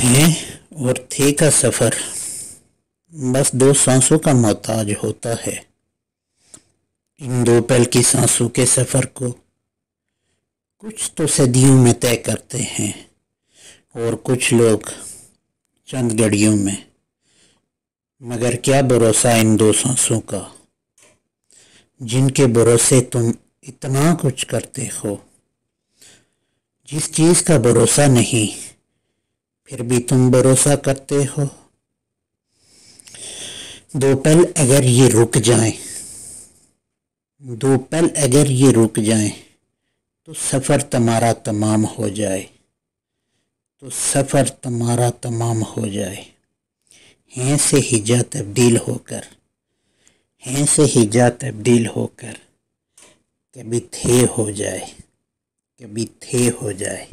हैं और थे का सफ़र बस 2 सांसों का मोहताज होता है। इन 2 पल की सांसों के सफ़र को कुछ तो सदियों में तय करते हैं और कुछ लोग चंद घड़ियों में। मगर क्या भरोसा इन 2 सांसों का, जिनके भरोसे तुम इतना कुछ करते हो। जिस चीज़ का भरोसा नहीं फिर भी तुम भरोसा करते हो। 2 पल अगर ये रुक जाएं, 2 पल अगर ये रुक जाएं तो सफ़र तुम्हारा तमाम हो जाए, तो सफ़र तुम्हारा तमाम हो जाए। हैं से हिजा तब्दील होकर, हैं से हिजा तब्दील होकर कभी थे हो जाए, कभी थे हो जाए।